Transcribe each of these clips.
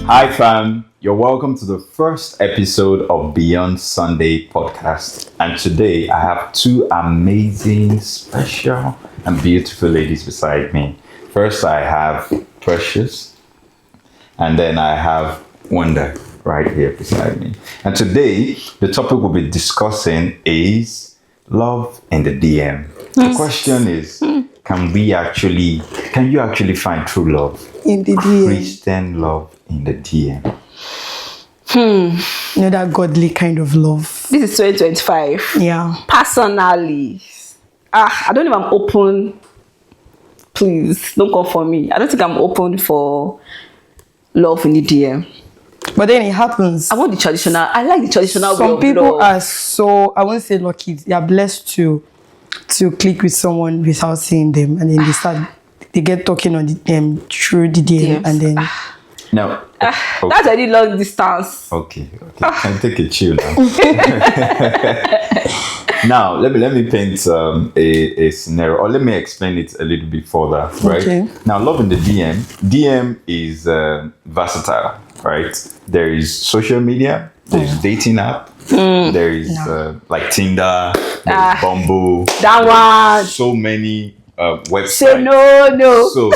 Hi fam, you're welcome to the first episode of Beyond Sunday podcast. And today I have two amazing, special and beautiful ladies beside me. First I have Precious and then I have Wonder right here beside me. And today the topic we'll be discussing is love in the DM. The question is, can you actually find true love in the DM? Christian love in the DM. You know, that godly kind of love. This is 2025. Yeah. Personally, I don't know if I'm open. Please don't come for me. I don't think I'm open for love in the DM. But then it happens. I want the traditional. I like the traditional way Some of people love. are so, I won't say lucky, they are blessed to click with someone without seeing them, and then they get talking on the through the DM, and then No. Okay. That's already long distance. Okay. Can take a chill now. Now, let me paint a scenario, or let me explain it a little bit further, right? Okay. Now, love in the DM is versatile, right? There is social media, there's dating app, there is like Tinder, there's Bumble. That one. So many websites. Say no. So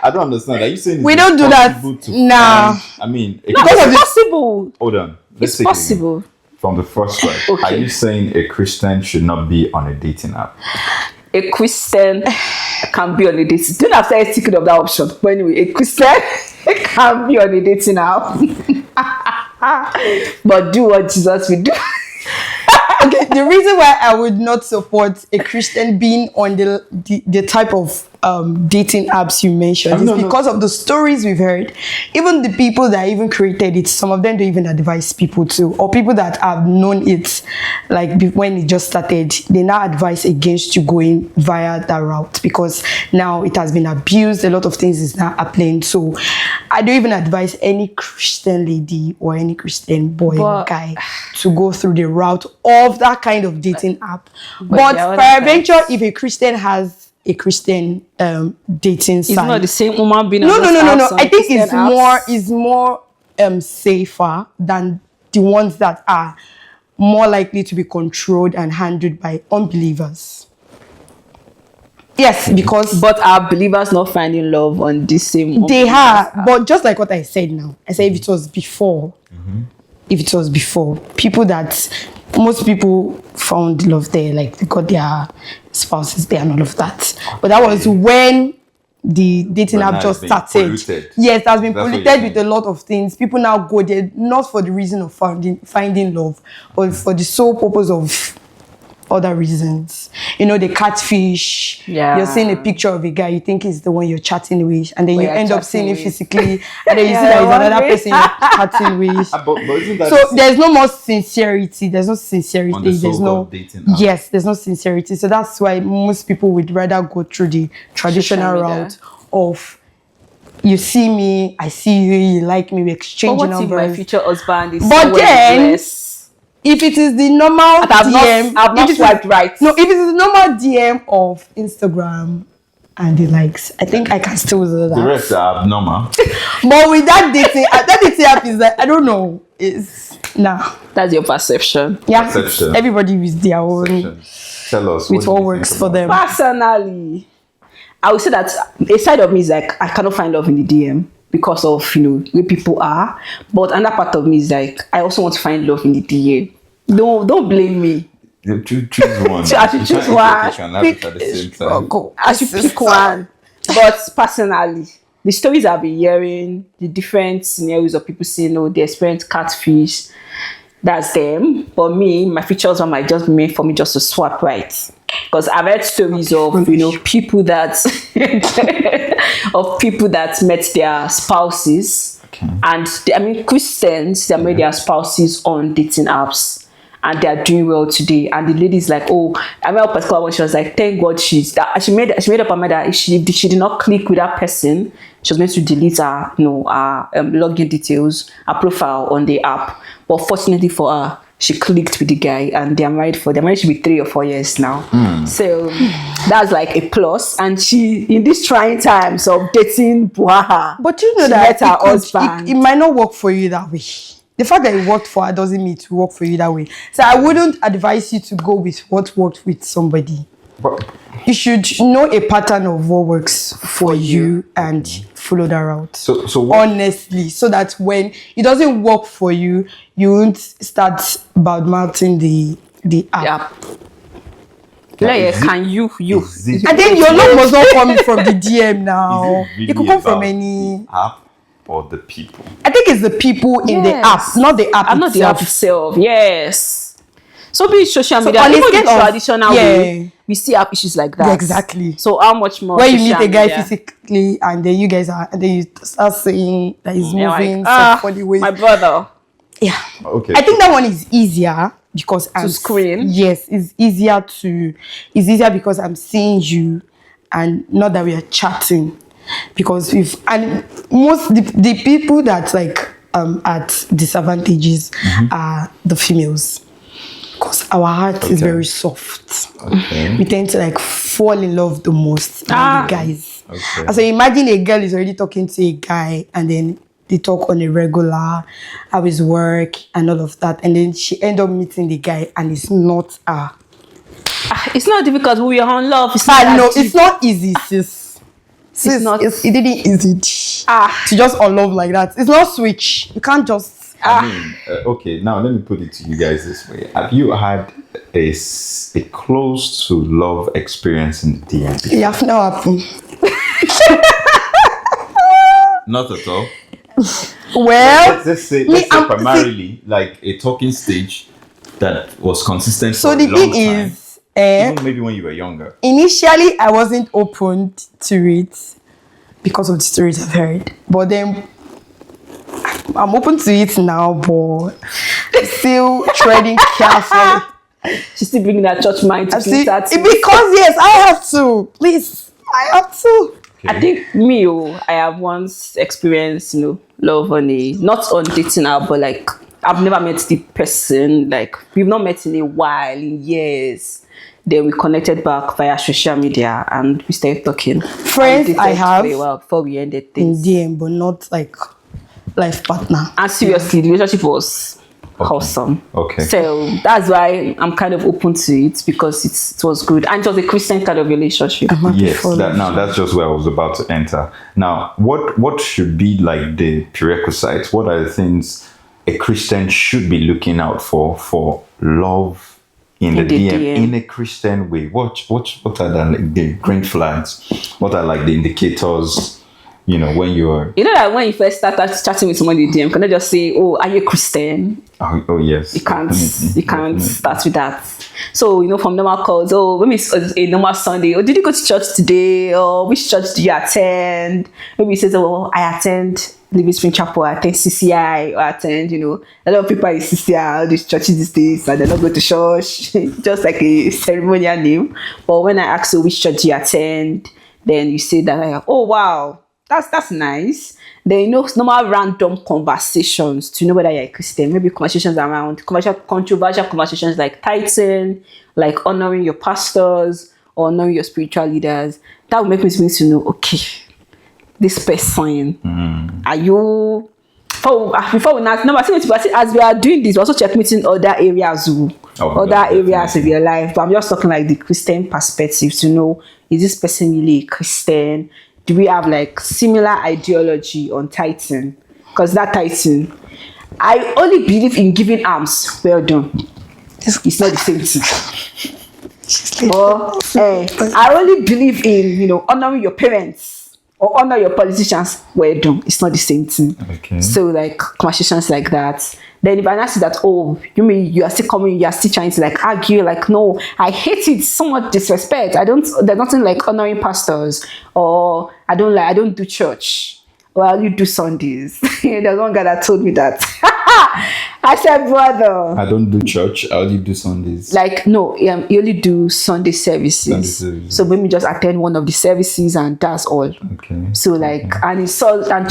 I don't understand. Are you saying we it's don't do that? impossible to Nah. find- I mean, No, it's possible. hold on. Let's It's take it possible. from the first one. Okay. Are you saying a Christian should not be on a dating app? A Christian can be on a dating. Don't have to thinking of that option. But anyway, a Christian can be on a dating app. But do what Jesus will do. okay, the reason why I would not support a Christian being on the type of dating apps you mentioned is because of the stories we've heard. Even the people that even created it, some of them don't even advise people to, or people that have known it, like when it just started, they now advise against you going via that route because now it has been abused. A lot of things is now happening. So I don't even advise any Christian lady or any Christian boy or guy to go through the route of that kind of dating app. But peradventure, if a Christian has a Christian dating site, It's not the same woman being no. on those apps on I think Christian apps. it's more safer than the ones that are more likely to be controlled and handled by unbelievers. Yes, because But are believers not finding love on this same? they unbelievers are, app? but just like what I said now, I said if it was before, most people found love there, like they got their spouses there and all of that. But that was when the dating But now app just it's been started. polluted. Yes, it has been That's what polluted you're with a lot of things. People now go there not for the reason of finding love, but for the sole purpose of other reasons. You know, the catfish. Yeah. You're seeing a picture of a guy, you think he's the one you're chatting with, and then But you you're end up chatting seeing him with. physically, and then you Yeah, see that he's another wondering. person you're chatting with. But isn't that So there's no more sincerity. There's no sincerity. On the There's no so-called dating app? Yes, there's no sincerity. So that's why most people would rather go through the traditional Social media. route of you see me, I see you, you like me, we But exchange what if my numbers. future husband is But somewhere then- in the US? If it is the normal I've DM, not if it is- swiped right. No, if it is the normal DM of Instagram and the likes, I think I can still do that. the rest are abnormal? But with that dating app is like, I don't know, it's That's your perception. yeah, Perception. everybody with their own. Tell us With do what you works think for about them. Personally, I would say that a side of me is like I cannot find love in the DM because of where people are. But another part of me is like I also want to find love in the DM. Don't blame me. it? Choose one. I should choose You one. can have it at the same time. I should pick one. But personally, the stories I've been hearing, the different scenarios of people saying, "No, they experience catfish." That's them. But me, my features might just be made for me just to swap right. Because I've heard stories of people that met their spouses, and Christians that met their spouses on dating apps. And they are doing well today. And the lady's like, oh, I remember a particular one. She was like, thank God she made up her mind that if she did not click with that person, she was meant to delete her, her login details, her profile on the app. But fortunately for her, she clicked with the guy, and they're married should be 3 or 4 years now. So that's like a plus. And she, in these trying times of dating Buaha, but you know she that met her husband. it might not work for you that way. The fact that it worked for her doesn't mean to work for you that way. So I wouldn't advise you to go with what worked with somebody. But You should know a pattern of what works for you and follow that route. So what, honestly, so that when it doesn't work for you, you won't start badmouthing the app. Can you? And then your love must not come from the DM now. Is It could come from any app or the people? I think it's the people in the app, not the app and not the app itself. Yes. So be it social media, on even instead the of- traditional way, we still have issues like that. Yeah, exactly. So how much more? Where you meet social a guy media? physically and then you guys are, and then you start saying that he's You're moving like, some funny ways. my brother. Yeah. Okay. I think that one is easier because I'm screen? Yes, it's easier because I'm seeing you and not that we are chatting. Because most the people that like at disadvantages are the females. Because our heart is very soft. Okay. We tend to like fall in love the most than the guys. Okay. And so imagine a girl is already talking to a guy and then they talk on a regular, how his work and all of that. And then she end up meeting the guy and it's not her. It's not difficult. We are on love. It's No, it's not easy, sis. It's not. It didn't easy to just unlove like that. It's not switch. You can't just. I mean, okay, now let me put it to you guys this way. Have you had a close to love experience in the DM? It have now happened. Not at all. Well, Let's say primarily like a talking stage that was consistent so for the a long thing time. is, Even maybe when you were younger. initially I wasn't open to it because of the stories I've heard. But then I'm open to it now, but still treading carefully. She's still bringing that church mind to I see, that. because yes, I have to. Please, I have to. Okay. I think I have once experienced, love on not on dating app, but like I've never met the person. Like we've not met in a while, in years. Then we connected back via social media and we started talking. Friends I have for a while before we ended in things. DM, but not like life partner. And seriously, the relationship was awesome. Okay. So that's why I'm kind of open to it because it was good. And it was a Christian kind of relationship. Yes, that's just where I was about to enter. Now, what should be like the prerequisites? What are the things a Christian should be looking out for love in the DM in a Christian way? What are the green flags? What are like the indicators? When you're... that when you first started chatting with someone in DM, can I just say, "Oh, are you a Christian?" Oh yes. You can't Definitely. start with that. So, from normal calls, maybe it's a normal Sunday. Did you go to church today? Or which church do you attend? Maybe it says, I attend Living Spring Chapel, I attend CCI, or I attend, a lot of people are in CCI, all these churches these days, and they're not going to church, just like a ceremonial name. But when I ask you which church do you attend, then you say that, oh wow, that's nice. Then normal random conversations to know whether you're a Christian. Maybe conversations around controversial conversations like tithing, like honoring your pastors or honoring your spiritual leaders. That will make me to know, okay, this person, are you? Before we now, as we are doing this, we're also checkmating other areas, areas of your life. But I'm just talking like the Christian perspective to know, is this person really a Christian? Do we have like similar ideology on tithing? Because that tithing, I only believe in giving alms. Well done. It's not the same thing. I only believe in honoring your parents or honor your politicians. Well done. It's not the same thing. Okay. So like conversations like that. Then if I ask you that, you mean you are still coming, you are still trying to like argue, like, no, I hate it, so much disrespect. There's nothing like honoring pastors, or I don't do church. Well, you do Sundays. There's one guy that told me that. I said, brother, I don't do church, I only do Sundays. Like, no, you only do Sunday services. So maybe just attend one of the services and that's all. Okay. So like, and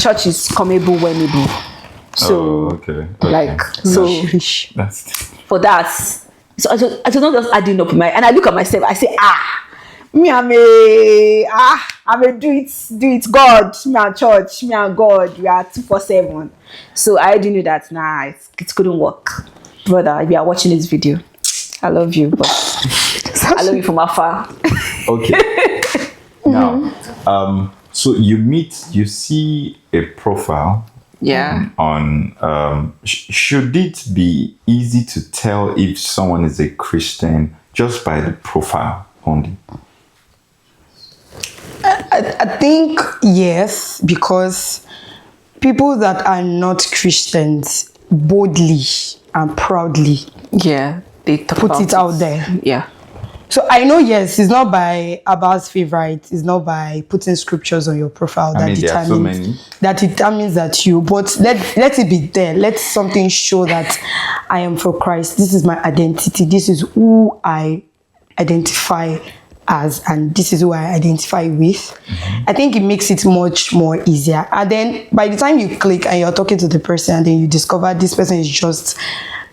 church is comable, winnable. So okay. like so That's for that, so I don't just adding up and I look at myself, I say, me I'm a do it God, me and church, me and God, we are 247. So I already knew that it couldn't work. Brother, if you are watching this video, I love you, but I love you from afar. okay. Now, so you see a profile. Yeah. On should it be easy to tell if someone is a Christian just by the profile only? I think yes, because people that are not Christians boldly and proudly They talk put about it out there. Yeah. So I know, yes, it's not by Abba's favorite. It's not by putting scriptures on your profile I mean, there are so many. that determines that you. But let it be there. Let something show that I am for Christ. This is my identity. This is who I identify as, and this is who I identify with. I think it makes it much more easier. And then by the time you click and you're talking to the person, and then you discover this person is just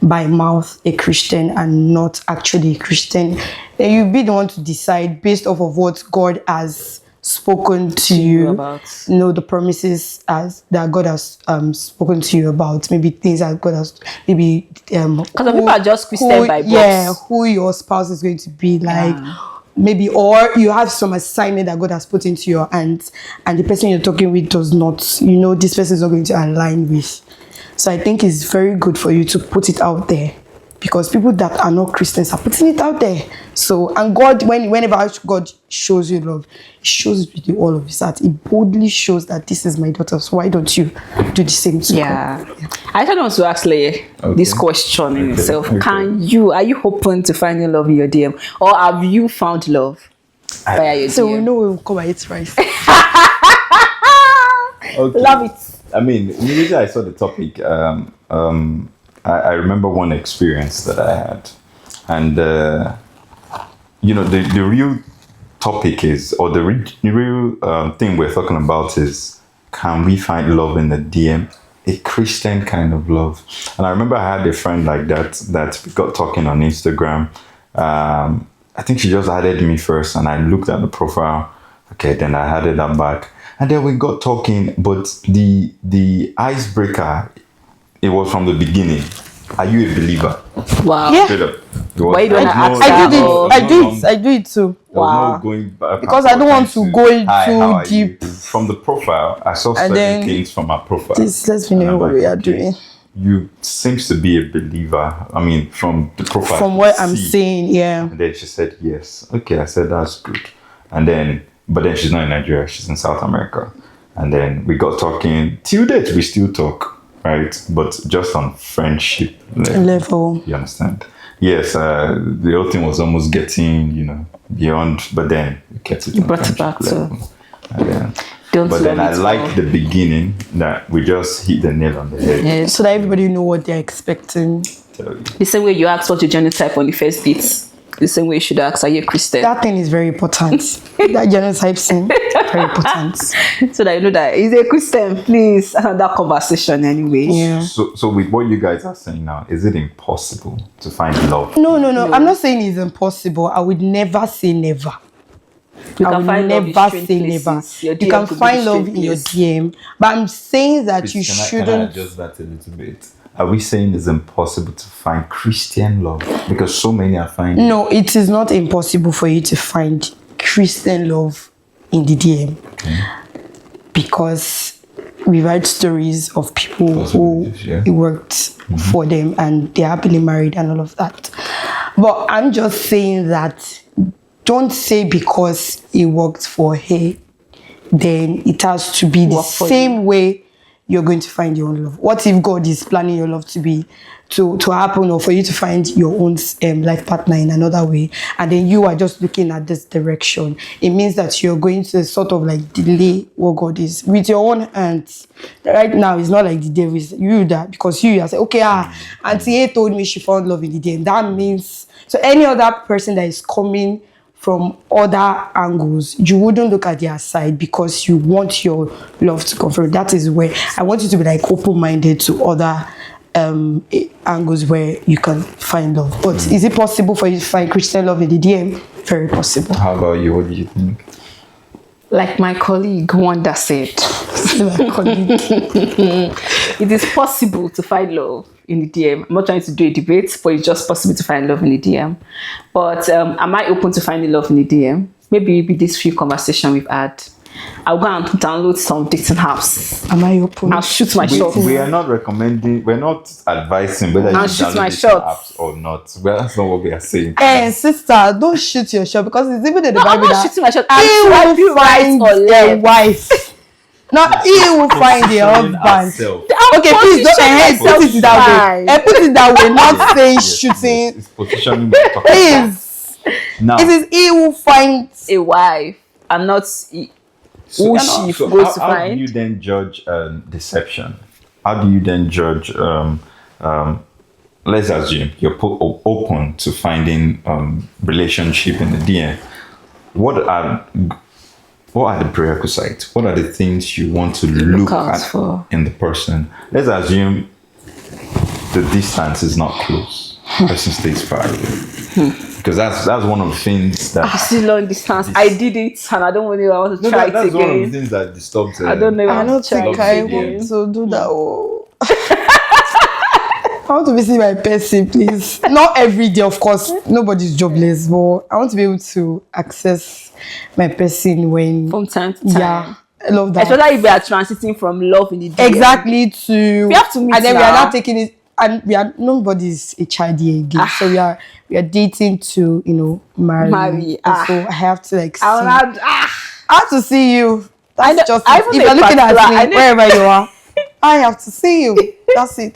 by mouth a Christian and not actually a Christian, then you be the one to decide based off of what God has spoken to you about. The promises that God has spoken to you about, maybe things that God has, maybe because people are just Christian by books. Who your spouse is going to be like. Maybe, or you have some assignment that God has put into your hands, and the person you're talking with does not, this person is not going to align with. So I think it's very good for you to put it out there, because people that are not Christians are putting it out there. So, and God, whenever God shows you love, He shows it with you all of His heart. He boldly shows that this is my daughter. So why don't you do the same to her? I kind of want to ask this question in itself. Okay. Are you open to finding love in your DM, or have you found love via your DM? So we know we will come at it right. Okay. Love it. I mean, immediately I saw the topic. I remember one experience that I had, and the real topic is, or the real thing we're talking about is, can we find love in the DM? A Christian kind of love. And I remember I had a friend like that we got talking on Instagram. I think she just added me first, and I looked at the profile. Okay, then I added her back. And then we got talking, but the icebreaker, it was from the beginning. Are you a believer? Wow. Yeah. Straight up. Why you don't ask I do it too. Wow. No going back because I don't want to go too deep. From the profile, I saw certain things from her profile. This lets me know what we are doing. You seems to be a believer. I mean, from the profile. From what I'm saying, yeah. And then she said yes. Okay, I said that's good. But then she's not in Nigeria, she's in South America. And then we got talking. Till date, we still talk, right? But just on friendship level. You understand? Yes, the whole thing was almost getting, beyond, but then we kept it on brought it back level. To... But then I like the beginning that we just hit the nail on the head. Yeah, so that everybody know what they're expecting. The same way you ask what your genotype on the first date. The same way you should ask, are you a Christian? That thing is very important. That genotype thing, very important. So that you know that he's a Christian, please. That conversation anyway. Yeah. So with what you guys are saying now, is it impossible to find love? No. I'm not saying it's impossible. I would never say never. You can find love in your DM. But I'm saying that you shouldn't. Can I adjust that a little bit? Are we saying it's impossible to find Christian love? Because so many are finding. No, it is not impossible for you to find Christian love in the DM. Okay. Because we read stories of people who it worked for them and they're happily married and all of that. But I'm just saying that don't say because it worked for her, then it has to be the same way you're going to find your own love. What if God is planning your love to be to happen, or for you to find your own life partner in another way, and then you are just looking at this direction? It means that you're going to sort of like delay what God is with your own hands. Right now, it's not like the devil is you that, because you are saying, okay, Auntie A told me she found love in the DM. That means, so any other person that is coming from other angles. You wouldn't look at their side because you want your love to come from. That is where I want you to be like open-minded to other angles where you can find love. But is it possible for you to find Christian love in the DM? Very possible. How about you? What do you think? Like my colleague Wanda said, it is possible to find love in the DM. I'm not trying to do a debate, but it's just possible to find love in the DM. But am I open to finding love in the DM? Maybe with these few conversations we've had, I'll go and download some dating apps. Am I open? I'll shoot my shot. We are not recommending, we're not advising whether you should download dating apps or not. Well, that's not what we are saying. Sister, don't shoot your shot because it's even in the No, I'm Bible not that shooting my shot. he I'm will find a wife. Not he will find a husband. Ourselves. Okay, please don't put it that way. Put it that way, not saying Yes, shooting. it's positioning. we're talking about. Please. Now, It is he who finds a wife and not who she goes to how do find. you then judge deception? How do you then judge? Let's assume you're open to finding relationship in the DM. What are the prerequisites? What are the things you want to look out at for. in the person? Let's assume the distance is not close. Person stays far away. Because that's one of the things that Still long distance. I did it and I don't really want to try that's it one of the again. things that disturbs. I don't know. if I want don't to try think it I again. want to do that. Oh. I want to visit my person, please. Not every day, of course. Nobody's jobless, but I want to be able to access my person when. From time to time. Yeah, I love that. Especially if we are transiting from love in the DM. Exactly to. We have to meet and then we now. are not taking it, and we are nobody's a child here again. So we are dating to marry. And so I have to like see. I have to see you. That's just I it. even If you're a looking at particular- I me know- wherever you are, I have to see you. That's it.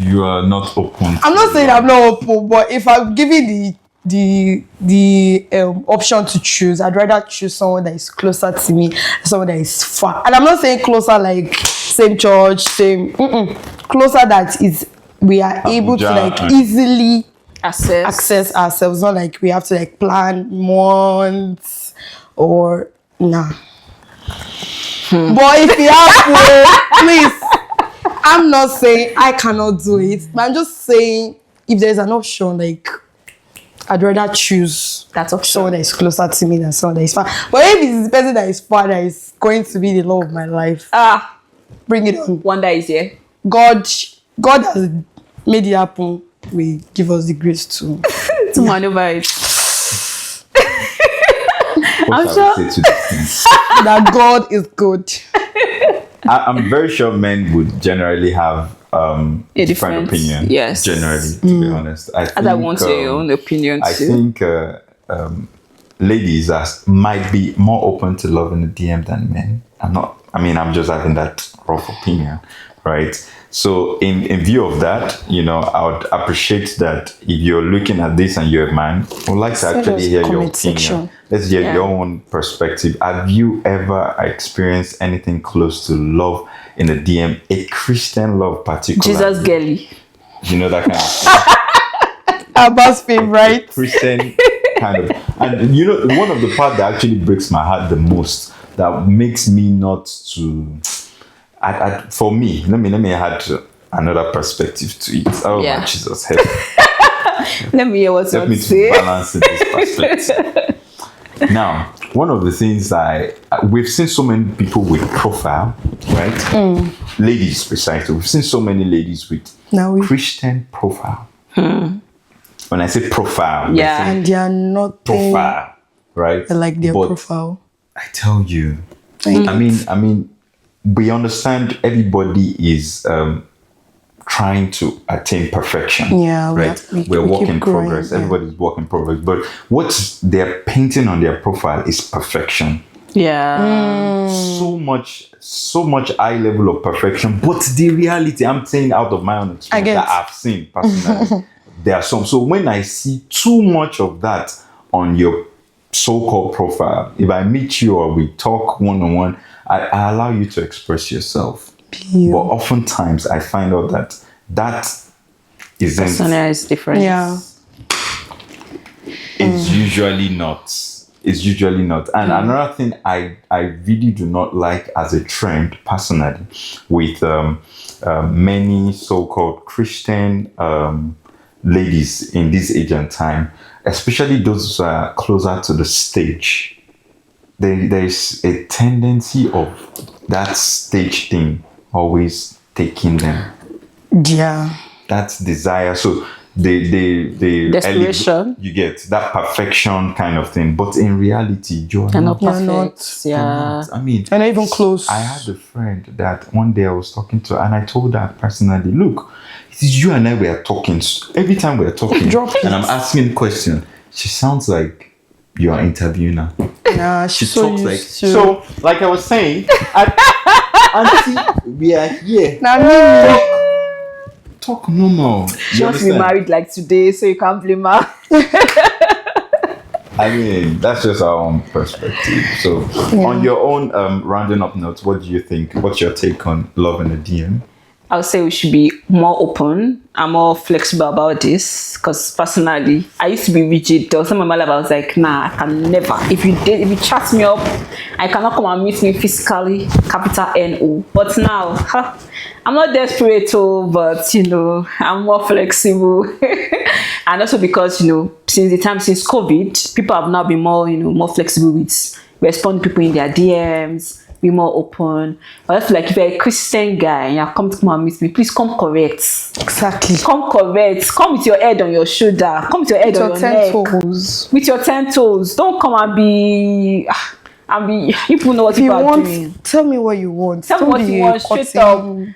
You are not open. I'm not saying I'm not open, but if I'm given the option to choose, I'd rather choose someone that is closer to me, someone that is far. And I'm not saying closer like same church, same closer that is we are able to like easily access ourselves. Not like we have to like plan months or nah. But if you have please. I'm not saying I cannot do it, but I'm just saying if there's an option, like I'd rather choose that option. Someone that is closer to me than someone that is far. But if it's the person that is far that is going to be the love of my life, bring it on. Wonder is here. God has made it happen. We give us the grace to maneuver it. I'm sure that God is good. I'm very sure men would generally have a different opinion. Yes. Generally, to be honest. I want your own opinion too. I think ladies might be more open to love in the DM than men. I'm just having that rough opinion, right? So in view of that, I would appreciate that if you're looking at this and you're a man, I would like to actually hear your opinion. Let's hear your own perspective. Have you ever experienced anything close to love in the DM? A Christian love, particularly. Jesus girly. You know that kind of thing. Abba's favorite. Christian kind of. And one of the part that actually breaks my heart the most, that makes me not to. For me, let me add another perspective to it. Oh my Jesus, help! Let me hear what you say. Balance this perspective. Now, one of the things we've seen so many people with profile, right? Ladies, precisely. We've seen so many ladies with Christian profile. When I say profile, and they are not profile, right? I like their profile. I tell you, I mean, we understand everybody is trying to attain perfection. Yeah, right. We're work in progress. Everybody's work in progress. But what they're painting on their profile is perfection. Yeah. So much high level of perfection. But the reality, I'm saying out of my own experience that I've seen personally, there are some. So when I see too much of that on your so-called profile, if I meet you or we talk one-on-one, I allow you to express yourself. But oftentimes I find out that isn't. Persona is different. Yeah. It's usually not. It's usually not. And another thing I really do not like as a trend personally with many so-called Christian ladies in this age and time, especially those who are closer to the stage, there's a tendency of that stage thing always taking them. Yeah. That's desire. So they Desperation. You get that perfection kind of thing. But in reality, you're They're not not. perfect. Yeah. I mean, And not even close. I had a friend that one day I was talking to, and I told her personally, look, it is you and I we are talking. Every time we are talking, Drop it. and I'm asking a question, she sounds like you are interviewing her. Yeah, She she's so talks like used to. so. Like I was saying, auntie, we are here. Now, Talk normal. She wants to be married like today, so you can't blame her. I mean, that's just our own perspective. So, on your own rounding up notes, what do you think? What's your take on love in the DM? I would say we should be more open and more flexible about this, because personally, I used to be rigid. There was some of my life I was like, nah, I can never. If you chat me up, I cannot come and meet me physically, capital N-O. But now, I'm not desperate, but I'm more flexible. And also because, since COVID, people have now been more, more flexible with responding to people in their DMs, be more open. But I feel like if you're a Christian guy and you're come and meet me, please come correct. exactly. Come correct. Come with your head on your shoulder. Come with your head on your neck. Toes. With your 10 toes. Don't come and be. People know what If you people are want, doing. tell me what you want. Tell me Don't what be you want straight cutting. up.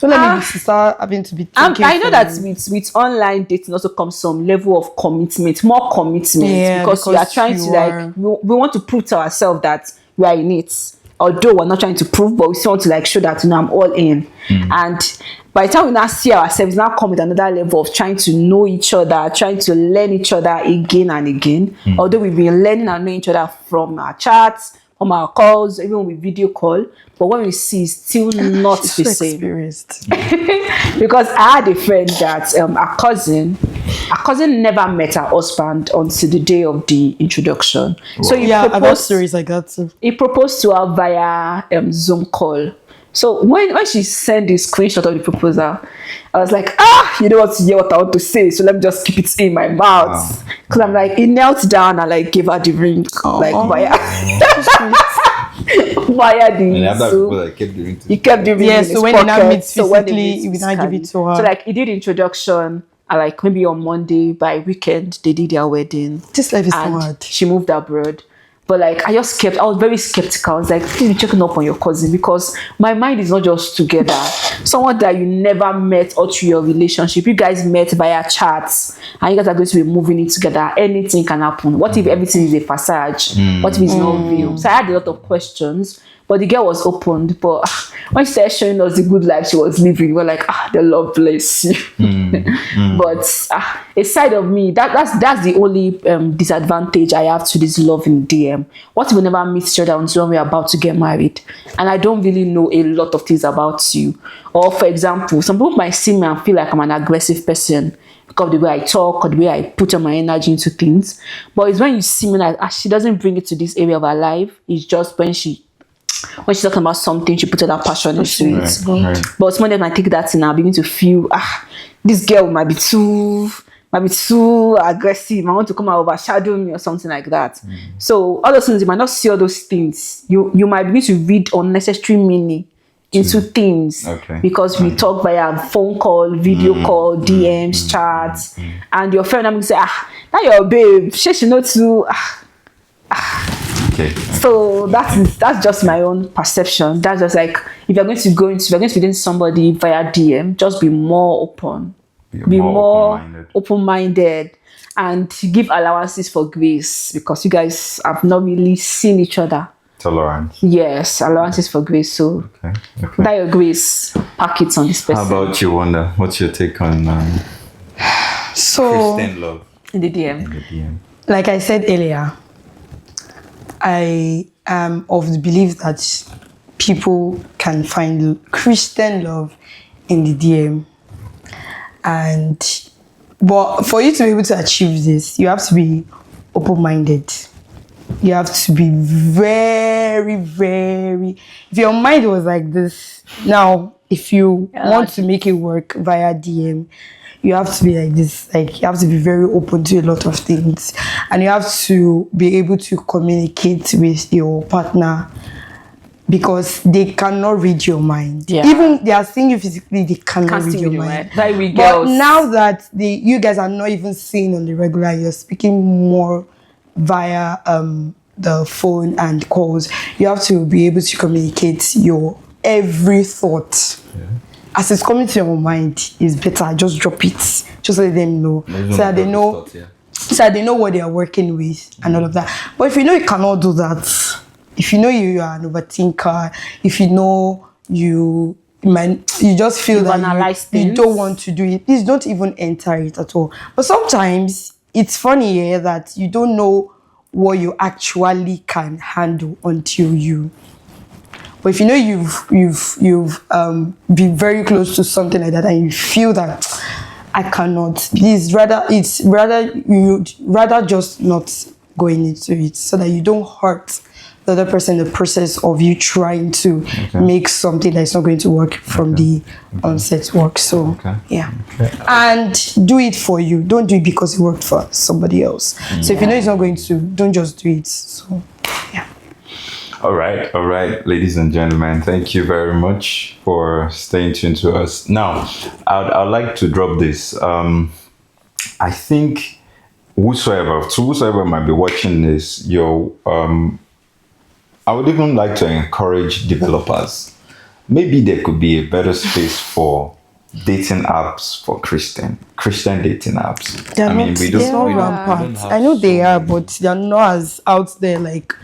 Don't let me be sister having to be thinking. I know for that you. with online dating also comes some level of commitment, more commitment, Yeah, because we are because trying to you like are- we want to prove to ourselves that we are in it. Although we're not trying to prove, but we still want to like show that I'm all in. And by the time we now see ourselves, now come with another level of trying to know each other, trying to learn each other again and again. Although we've been learning and knowing each other from our chats, from our calls, even with video call, but when we see, it's still not She's the so same. experienced. Because I had a friend that her cousin never met her husband until the day of the introduction. So I've heard stories like that too. he proposed to her via Zoom call. So when she sent the screenshot of the proposal, I was like, you don't want to hear what I want to say, so let me just keep it in my mouth. Because I'm like, he knelt down and like gave her the ring, like via the And after Zoom. people that kept doing He kept the ring Yeah, in so his when they now pocket. meet So when they physically, meet he will now give it to her. So like he did introduction, and like maybe on Monday by weekend they did their wedding. This life is so And hard. she moved abroad. But like I was very skeptical. I was like, please be checking up on your cousin, because my mind is not just together. Someone that you never met all through your relationship. You guys met via chats and you guys are going to be moving it together. Anything can happen. What if everything is a facade? What if it's not real? So I had a lot of questions. But the girl was opened. But when she started showing us the good life she was living, we were like, the Lord bless you. But a side of me, that's the only disadvantage I have to this love in DM. What if we never meet each other until we're about to get married? And I don't really know a lot of things about you. Or for example, some people might see me and feel like I'm an aggressive person because of the way I talk or the way I put on my energy into things. But it's when you see me like, she doesn't bring it to this area of her life. It's just when she's talking about something, she puts that passion into it. Right. But some of them might take that in and begin to feel, this girl might be too aggressive. I want to come and overshadow me or something like that. So all those things, you might not see all those things. You might begin to read unnecessary meaning into things, because we talk via phone call, video call, DMs, chats, and your friend will say, that your babe, she know too. Okay. So that's just my own perception. That's just like, if you're going to be dating somebody via DM, just be more open, be more open-minded, and give allowances for grace, because you guys have not really seen each other. Tolerance. Yes, allowances for grace. So that your grace, pack it on this person. How about you, Wanda? What's your take on Christian love in the DM? in the DM? Like I said earlier, I am of the belief that people can find Christian love in the DM. But for you to be able to achieve this, you have to be open-minded. You have to be very, very. If your mind was like this, now if you want to make it work via DM, you have to be like this. Like, you have to be very open to a lot of things, and you have to be able to communicate with your partner, because they cannot read your mind. Yeah. Even they are seeing you physically, they cannot read your mind. Like we But girls. now that you guys are not even seeing on the regular, you're speaking more via the phone and calls. You have to be able to communicate your every thought. As it's coming to your mind, it's better. Just drop it. Just let them know, so that they know. So that they know what they are working with and all of that. But if you know you cannot do that, if you know you are an overthinker, if you know you just feel that you don't want to do it, please don't even enter it at all. But sometimes it's funny that you don't know what you actually can handle until you. But if you know you've been very close to something like that, and you feel that I cannot, please you'd rather just not going into it, so that you don't hurt the other person in the process of you trying to make something that's not going to work from the onset work. So and do it for you. Don't do it because it worked for somebody else. So if you know it's not going to, don't just do it. So All right, ladies and gentlemen, thank you very much for staying tuned to us. Now, I'd like to drop this. I think whosoever might be watching this, I would even like to encourage developers. Maybe there could be a better space for dating apps for Christian dating apps. They're not rampant. I know they are, but they're not as out there like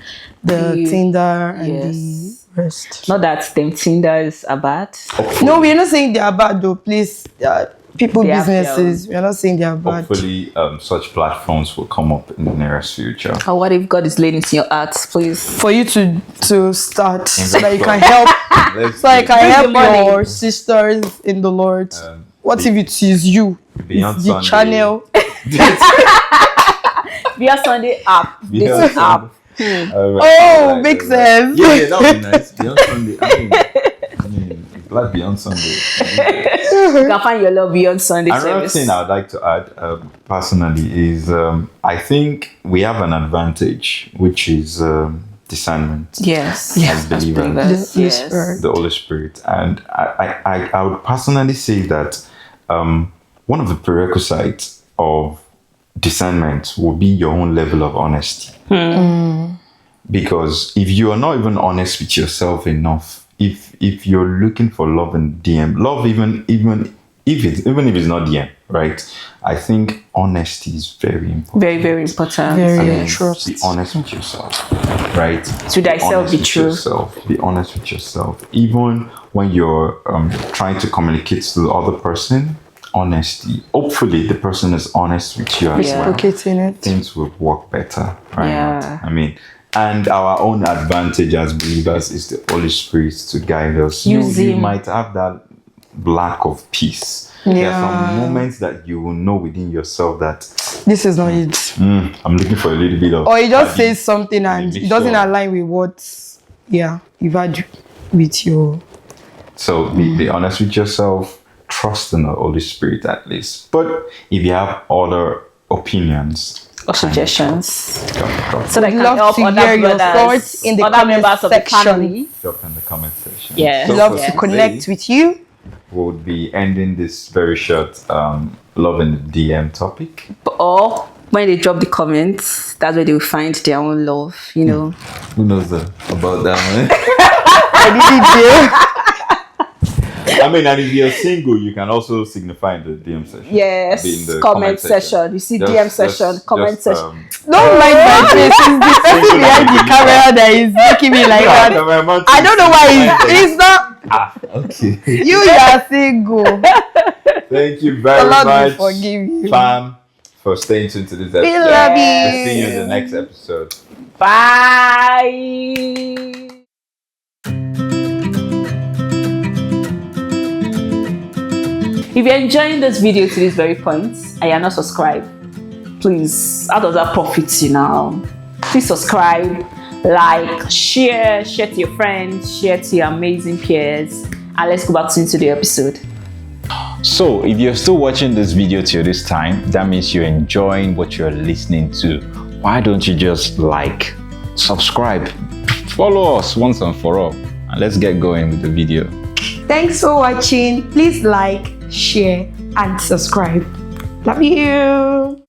the Tinder and the rest. Not that them Tinders are bad. No, we're not saying they are bad though. Please, businesses. We're not saying they are bad. Hopefully, such platforms will come up in the nearest future. Or what if God is laying into your heart, please? For you to start, so that you can help. So I can help your sisters in the Lord. What if it is you? It's the channel. Beyond Sunday app. This app. Makes sense. Yeah, that would be nice. Beyond Sunday. I mean, like Beyond Sunday. You can find your love beyond Sunday Another service. thing I would like to add personally is I think we have an advantage, which is discernment. Yes. As believers. The Holy Spirit. And I would personally say that one of the prerequisites of discernment will be your own level of honesty. Because if you are not even honest with yourself enough, if you're looking for love in DM, love even if it's not DM, right? I think honesty is very important. Very, very important. Trust. Be honest with yourself, right? To thyself be true. Be honest with yourself. Even when you're trying to communicate to the other person, honesty. Hopefully the person is honest with you as well. Things will work better, right? Yeah. I mean, and our own advantage as believers is the Holy Spirit to guide us. You might have that lack of peace. There are some moments that you will know within yourself that this is not it. I'm looking for a little bit of. Or he just says something and it doesn't align with what you've had with your. So be honest with yourself. Trust in the Holy Spirit at least. But if you have other opinions or suggestions, so that can love help to other hear your brothers, thoughts in the other comment members of the family. Drop in the comment section. Yes. So love to connect with you. We'll be ending this very short love in the DM topic. Or when they drop the comments, that's where they will find their own love, you know. Who knows about that one? I didn't do. I mean, and if you're single, you can also signify in the DM session. Yes, in the comment session. You see DM session, comment session. Don't mind my face. It's the person behind the camera that is making me like that. I don't know why it's not. Okay. You are single. Thank you very much, forgive you. fam, for staying tuned to this episode. We love you. We'll see you in the next episode. Bye. If you're enjoying this video to this very point and you're not subscribed, please, how does that profit you now? Please subscribe, like, share to your friends, share to your amazing peers, and let's go back into the episode. So if you're still watching this video till this time, that means you're enjoying what you're listening to. Why don't you just like, subscribe, follow us once and for all, and let's get going with the video. Thanks for watching. Please like, share, and subscribe. Love you.